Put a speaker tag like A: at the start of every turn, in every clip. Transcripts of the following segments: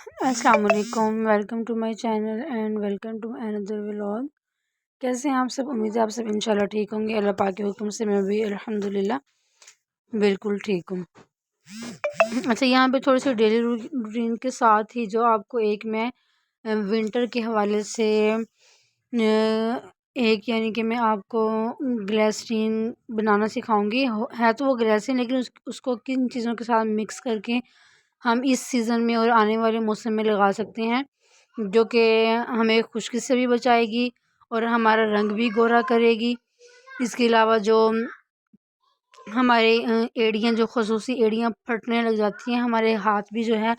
A: السلام علیکم، welcome to my channel and welcome to اندر ولاگ۔ کیسے ہیں آپ سب؟ امید ہے آپ سب انشاءاللہ ٹھیک ہوں گے۔ اللہ پاک کے حکم سے میں بھی الحمدللہ بالکل ٹھیک ہوں۔ اچھا، یہاں پہ تھوڑی سی ڈیلی روٹین کے ساتھ ہی جو آپ کو ایک میں ونٹر کے حوالے سے ایک یعنی کہ میں آپ کو گلیسرین بنانا سکھاؤں گی۔ ہے تو وہ گلیسرین، لیکن اس کو کن چیزوں کے ساتھ مکس کر کے ہم اس سیزن میں اور آنے والے موسم میں لگا سکتے ہیں، جو کہ ہمیں خشکی سے بھی بچائے گی اور ہمارا رنگ بھی گورا کرے گی۔ اس کے علاوہ جو ہمارے ایڑیاں، جو خصوصی ایڑیاں پھٹنے لگ جاتی ہیں، ہمارے ہاتھ بھی جو ہے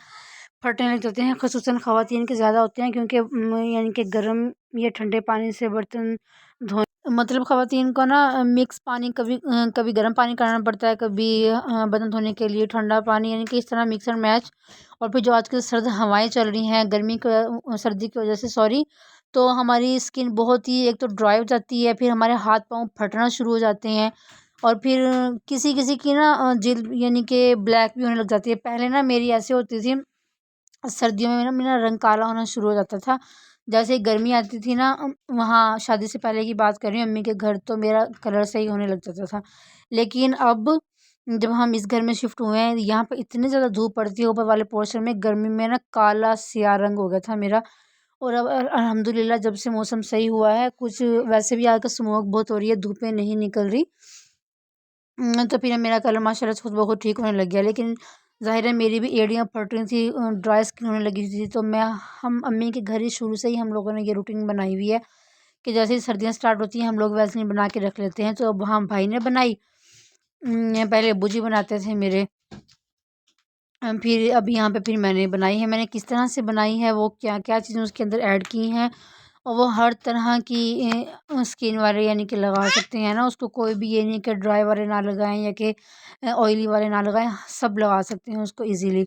A: پھٹنے لگ جاتے ہیں، خصوصاً خواتین کے زیادہ ہوتے ہیں، کیونکہ یعنی کہ گرم یا ٹھنڈے پانی سے برتن دھونے، مطلب خواتین کو نا مکس پانی، کبھی گرم پانی کرنا پڑتا ہے، کبھی برتن دھونے کے لیے ٹھنڈا پانی، یعنی کہ اس طرح مکس اینڈ میچ۔ اور پھر جو آج کل سرد ہوائیں چل رہی ہیں سردی کی وجہ سے تو ہماری اسکن بہت ہی ایک تو ڈرائی ہو جاتی ہے، پھر ہمارے ہاتھ پاؤں پھٹنا شروع ہو جاتے ہیں، اور پھر کسی کسی کی نا جلد یعنی کہ بلیک بھی ہونے لگ جاتی ہے۔ پہلے نا میری ایسے ہوتی تھی، سردیوں میں نا میرا رنگ کالا ہونا شروع ہو جاتا تھا، جیسے گرمی آتی تھی نا، وہاں شادی سے پہلے کی بات کر رہی ہوں، امی کے گھر، تو میرا کلر صحیح ہونے لگ جاتا تھا۔ لیکن اب جب ہم اس گھر میں شفٹ ہوئے ہیں، یہاں پہ اتنی زیادہ دھوپ پڑتی ہے اوپر والے پورشن میں، گرمی میں نا کالا سیاہ رنگ ہو گیا تھا میرا۔ اور اب الحمدللہ جب سے موسم صحیح ہوا ہے، کچھ ویسے بھی آج کل اسموک بہت ہو رہی ہے، دھوپیں نہیں نکل رہی، تو پھر میرا کلر ماشاءاللہ سے خود بخود ٹھیک ہونے لگ گیا۔ لیکن ظاہر ہے میری بھی ایڑیاں پھٹ رہی تھی، ڈرائی اسکن ہونے لگی تھی، تو ہم امی کے گھر ہی شروع سے ہی ہم لوگوں نے یہ روٹین بنائی ہوئی ہے کہ جیسے ہی سردیاں سٹارٹ ہوتی ہیں، ہم لوگ ویسلین بنا کے رکھ لیتے ہیں۔ تو اب ہم بھائی نے بنائی، پہلے ابو جی بناتے تھے میرے، پھر اب یہاں پہ پھر میں نے بنائی ہے۔ میں نے کس طرح سے بنائی ہے، وہ کیا کیا چیزیں اس کے اندر ایڈ کی ہیں، اور وہ ہر طرح کی اسکن والے یعنی کہ لگا سکتے ہیں نا، اس کو کوئی بھی یہ نہیں کہ ڈرائی والے نہ لگائیں یا کہ آئلی والے نہ لگائیں، سب لگا سکتے ہیں اس کو ایزیلی۔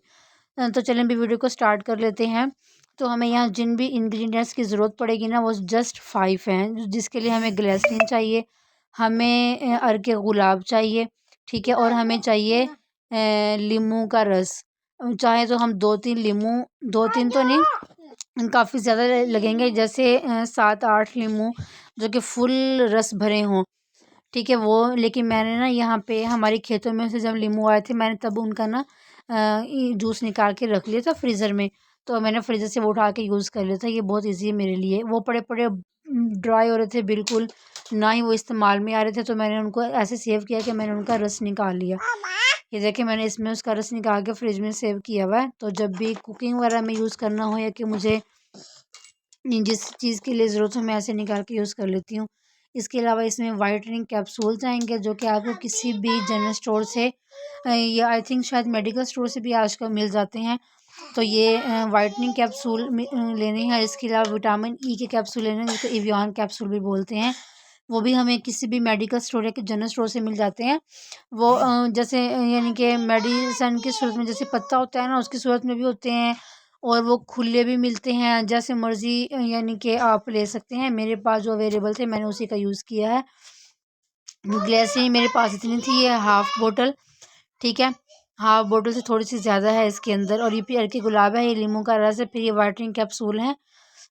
A: تو چلیں بھی ویڈیو کو سٹارٹ کر لیتے ہیں۔ تو ہمیں یہاں جن بھی انگریڈینٹس کی ضرورت پڑے گی نا، وہ جسٹ 5 ہیں، جس کے لیے ہمیں گلیسرین چاہیے، ہمیں عرق گلاب چاہیے، ٹھیک ہے، اور ہمیں چاہیے لیموں کا رس۔ چاہے تو ہم 2-3 لیموں، 2-3 تو نہیں، کافی زیادہ لگیں گے، جیسے 7-8 لیموں جو کہ فل رس بھرے ہوں، ٹھیک ہے وہ۔ لیکن میں نے نا یہاں پہ ہماری کھیتوں میں سے جب لیموں آئے تھے، میں نے تب ان کا نا جوس نکال کے رکھ لیا تھا فریزر میں، تو میں نے فریزر سے وہ اٹھا کے یوز کر لیا تھا، یہ بہت ایزی ہے میرے لیے۔ وہ پڑے پڑے ڈرائی ہو رہے تھے بالکل، نہ ہی وہ استعمال میں آ رہے تھے، تو میں نے ان کو ایسے سیو کیا کہ میں نے ان کا رس نکال لیا۔ یہ دیکھیں، میں نے اس میں اس کا رس نکال کے فریج میں سیو کیا ہوا ہے، تو جب بھی کوکنگ وغیرہ میں یوز کرنا ہو یا کہ مجھے جس چیز کے لیے ضرورت ہو، میں ایسے نکال کے یوز کر لیتی ہوں۔ اس کے علاوہ اس میں وائٹننگ کیپسولز آئیں گے، جو کہ آپ کو کسی بھی جنرل اسٹور سے یا آئی تھنک شاید میڈیکل اسٹور سے بھی آج کل مل جاتے ہیں، تو یہ وائٹننگ کیپسول لینے ہیں۔ اس کے علاوہ وٹامن ای کے کیپسول لینے ہیں، جس کو ایویان کیپسول بھی بولتے ہیں، وہ بھی ہمیں کسی بھی میڈیکل اسٹور یا جنرل اسٹور سے مل جاتے ہیں۔ وہ جیسے یعنی کہ میڈیسن کی صورت میں جیسے پتہ ہوتا ہے نا، اس کی صورت میں بھی ہوتے ہیں، اور وہ کھلے بھی ملتے ہیں، جیسے مرضی یعنی کہ آپ لے سکتے ہیں۔ میرے پاس جو اویلیبل تھے، میں نے اسی کا یوز کیا ہے۔ گلیسرین میرے پاس اتنی تھی، یہ ہاف بوٹل، ٹھیک ہے، ہاف بوٹل سے تھوڑی سی زیادہ ہے اس کے اندر، اور یہ عرق گلاب ہے، یہ لیموں کا رس ہے، پھر یہ وائٹنگ کیپسول ہے۔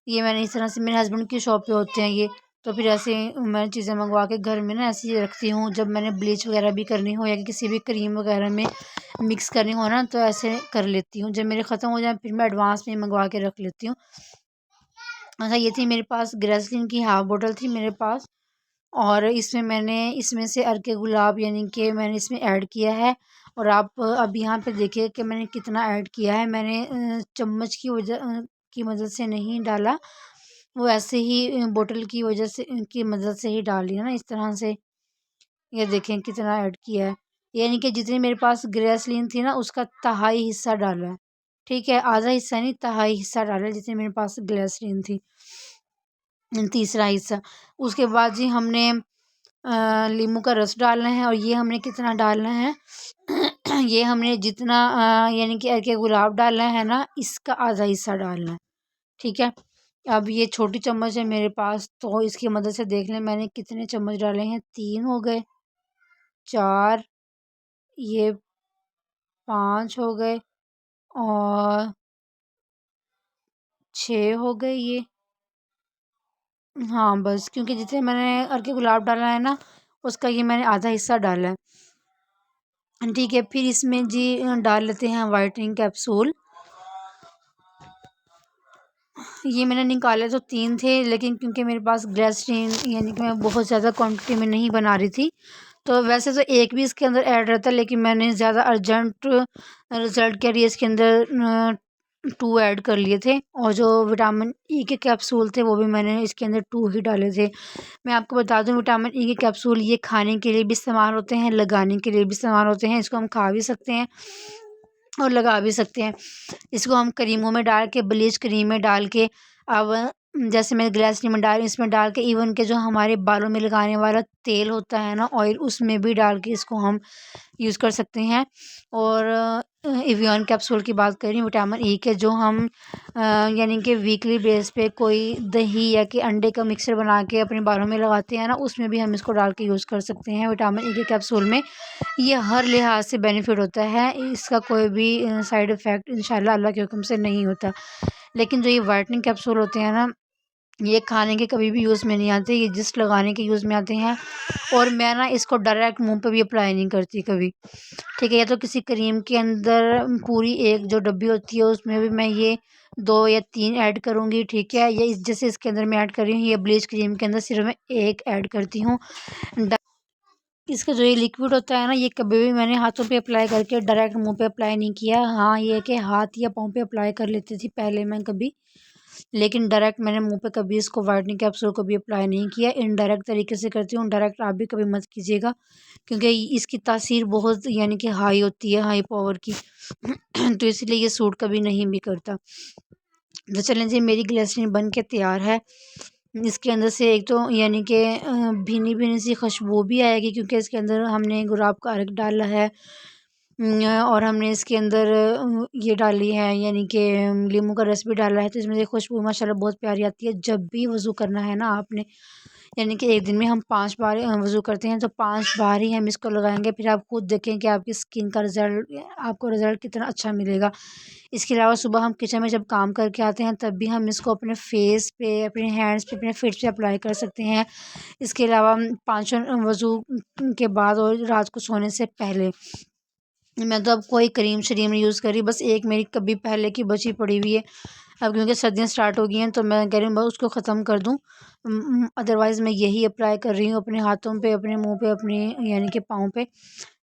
A: یہ میں نے اس طرح سے، میرے ہسبینڈ کی شاپ پہ ہوتے ہیں یہ، تو پھر ایسے میں چیزیں منگوا کے گھر میں نا ایسے ہی رکھتی ہوں، جب میں نے بلیچ وغیرہ بھی کرنی ہو یا کسی بھی کریم وغیرہ میں مکس کرنی ہو نا، تو ایسے کر لیتی ہوں۔ جب میرے ختم ہو جائیں، پھر میں ایڈوانس میں منگوا کے رکھ لیتی ہوں۔ اچھا، یہ تھی میرے پاس گلیسرین کی ہاف بوٹل تھی میرے پاس، اور میں نے اس میں سے عرق گلاب یعنی کہ میں نے اس میں ایڈ کیا ہے، اور آپ اب یہاں پہ دیکھیں کہ میں نے کتنا ایڈ کیا ہے۔ میں نے چمچ کی مدد سے نہیں ڈالا، وہ ایسے ہی بوٹل کی وجہ سے کی مدد سے ہی ڈال لیا نا، اس طرح سے۔ یہ دیکھیں کتنا ایڈ کیا ہے، یعنی کہ جتنی میرے پاس گلیسرین تھی نا، اس کا تہائی حصہ ڈالا ہے، ٹھیک ہے، آدھا حصہ نہیں، تہائی حصہ ڈالا ہے جتنی میرے پاس گلیسرین تھی، تیسرا حصہ۔ اس کے بعد جی ہم نے لیموں کا رس ڈالنا ہے، اور یہ ہم نے کتنا ڈالنا ہے، یہ ہم نے جتنا یعنی کہ عرق گلاب ڈالنا ہے نا، اس کا آدھا حصہ ڈالنا ہے، ٹھیک ہے۔ اب یہ چھوٹی چمچ ہے میرے پاس، تو اس کی مدد سے دیکھ لیں میں نے کتنے چمچ ڈالے ہیں، 3 ہو گئے، 4، یہ 5 ہو گئے، اور 6 ہو گئے یہ. ہاں بس، کیونکہ جتنے میں نے ارکے گلاب ڈالا ہے نا اس کا یہ میں نے آدھا حصہ ڈالا ہے. ٹھیک ہے، پھر اس میں جی ڈال لیتے ہیں وائٹنگ کیپسول. یہ میں نے نکالے تو 3 تھے، لیکن کیونکہ میرے پاس گلیسرین یعنی کہ میں بہت زیادہ کوانٹٹی میں نہیں بنا رہی تھی، تو ویسے تو ایک بھی اس کے اندر ایڈ رہتا ہے، لیکن میں نے زیادہ ارجنٹ رزلٹ کے لیے اس کے اندر 2 ایڈ کر لیے تھے. اور جو وٹامن ای کے کیپسول تھے وہ بھی میں نے اس کے اندر 2 ہی ڈالے تھے. میں آپ کو بتا دوں وٹامن ای کے کیپسول یہ کھانے کے لیے بھی استعمال ہوتے ہیں، لگانے کے لیے بھی استعمال ہوتے ہیں. اس کو ہم کھا بھی سکتے ہیں اور لگا بھی سکتے ہیں. اس کو ہم کریموں میں ڈال کے، بلیچ کریم میں ڈال کے، اب جیسے میں گلیسرین میں ڈال، اس میں ڈال کے، ایون کہ جو ہمارے بالوں میں لگانے والا تیل ہوتا ہے نا آئل، اس میں بھی ڈال کے اس کو ہم یوز کر سکتے ہیں. اور ایویان کیپسول کی بات کریں وٹامن ای کے، جو ہم یعنی کہ ویکلی بیس پہ کوئی دہی یا کہ انڈے کا مکسر بنا کے اپنے بالوں میں لگاتے ہیں نا، اس میں بھی ہم اس کو ڈال کے یوز کر سکتے ہیں. وٹامن ای کے کیپسول میں یہ ہر لحاظ سے بینیفٹ ہوتا ہے، اس کا کوئی بھی سائیڈ افیکٹ انشاءاللہ اللہ کے حکم سے نہیں ہوتا. لیکن جو یہ وائٹنگ کیپسول ہوتے ہیں نا، یہ کھانے کے کبھی بھی یوز میں نہیں آتے، یہ جسٹ لگانے کے یوز میں آتے ہیں. اور میں نا اس کو ڈائریکٹ منہ پہ بھی اپلائی نہیں کرتی کبھی. ٹھیک ہے، یا تو کسی کریم کے اندر پوری ایک جو ڈبی ہوتی ہے اس میں بھی میں یہ 2 یا 3 ایڈ کروں گی. ٹھیک ہے، یا جیسے اس کے اندر میں ایڈ کر رہی ہوں، یہ بلیچ کریم کے اندر صرف میں 1 ایڈ کرتی ہوں. اس کا جو یہ لیکوڈ ہوتا ہے نا، یہ کبھی بھی میں نے ہاتھوں پہ اپلائی کر کے ڈائریکٹ منہ پہ اپلائی نہیں کیا. ہاں یہ کہ ہاتھ یا پاؤں پہ اپلائی کر لیتی تھی پہلے میں کبھی، لیکن ڈائریکٹ میں نے منہ پہ کبھی اس کو وائٹنگ کیپسول کو بھی اپلائی نہیں کیا. انڈائریکٹ طریقے سے کرتی ہوں، ڈائریکٹ آپ بھی کبھی مت کیجیے گا، کیونکہ اس کی تاثیر بہت یعنی کہ ہائی ہوتی ہے، ہائی پاور کی. تو اس لیے یہ سوٹ کبھی نہیں بھی کرتا. تو چلیں جی، میری گلیسرین بن کے تیار ہے. اس کے اندر سے ایک تو یعنی کہ بھینی بھینی سی خوشبو بھی آئے گی، کیونکہ اس کے اندر ہم نے گلاب کا عرق ڈالا ہے، اور ہم نے اس کے اندر یہ ڈالی ہے یعنی کہ لیموں کا رس بھی ڈالا ہے. تو اس میں سے خوشبو ماشاءاللہ بہت پیاری آتی ہے. جب بھی وضو کرنا ہے نا آپ نے، یعنی کہ ایک دن میں ہم 5 بار وضو کرتے ہیں، تو 5 بار ہی ہم اس کو لگائیں گے. پھر آپ خود دیکھیں کہ آپ کی اسکن کا رزلٹ، آپ کو رزلٹ کتنا اچھا ملے گا. اس کے علاوہ صبح ہم کچن میں جب کام کر کے آتے ہیں تب بھی ہم اس کو اپنے فیس پہ، اپنے ہینڈس پہ، اپنے فٹ پہ اپلائی کر سکتے ہیں. اس کے علاوہ 5 وضو کے بعد اور رات کو سونے سے پہلے. میں تو اب کوئی کریم شریم نہیں یوز کر رہی، بس ایک میری کبھی پہلے کی بچی پڑی ہوئی ہے. اب کیونکہ سردیاں سٹارٹ ہو گئی ہیں تو میں کہہ رہی ہوں بس اس کو ختم کر دوں. ادروائز میں یہی اپلائی کر رہی ہوں اپنے ہاتھوں پہ، اپنے منہ پہ، اپنے یعنی کہ پاؤں پہ.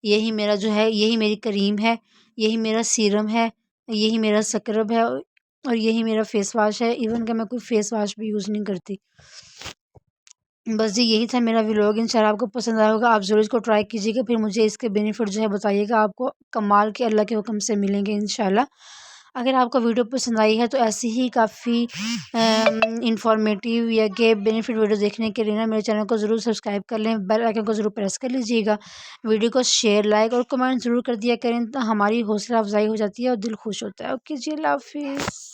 A: یہی میرا جو ہے، یہی میری کریم ہے، یہی میرا سیرم ہے، یہی میرا سکرب ہے، اور یہی میرا فیس واش ہے. ایون کہ میں کوئی فیس واش بھی یوز نہیں کرتی. بس جی یہی تھا میرا ولاگ. انشاءاللہ آپ کو پسند آیا ہوگا، آپ ضرور اس کو ٹرائی کیجیے گا، پھر مجھے اس کے بینیفٹ جو ہے بتائیے گا. آپ کو کمال کے اللہ کے حکم سے ملیں گے انشاءاللہ. اگر آپ کو ویڈیو پسند آئی ہے تو ایسی ہی کافی انفارمیٹیو یا کہ بینیفٹ ویڈیو دیکھنے کے لیے نا میرے چینل کو ضرور سبسکرائب کر لیں، بیل آئکن کو ضرور پریس کر لیجیے گا. ویڈیو کو شیئر، لائک اور کمنٹ ضرور کر دیا کریں، تو ہماری حوصلہ افزائی ہو جاتی ہے اور دل خوش ہوتا ہے. اوکے جی، اللہ حافظ.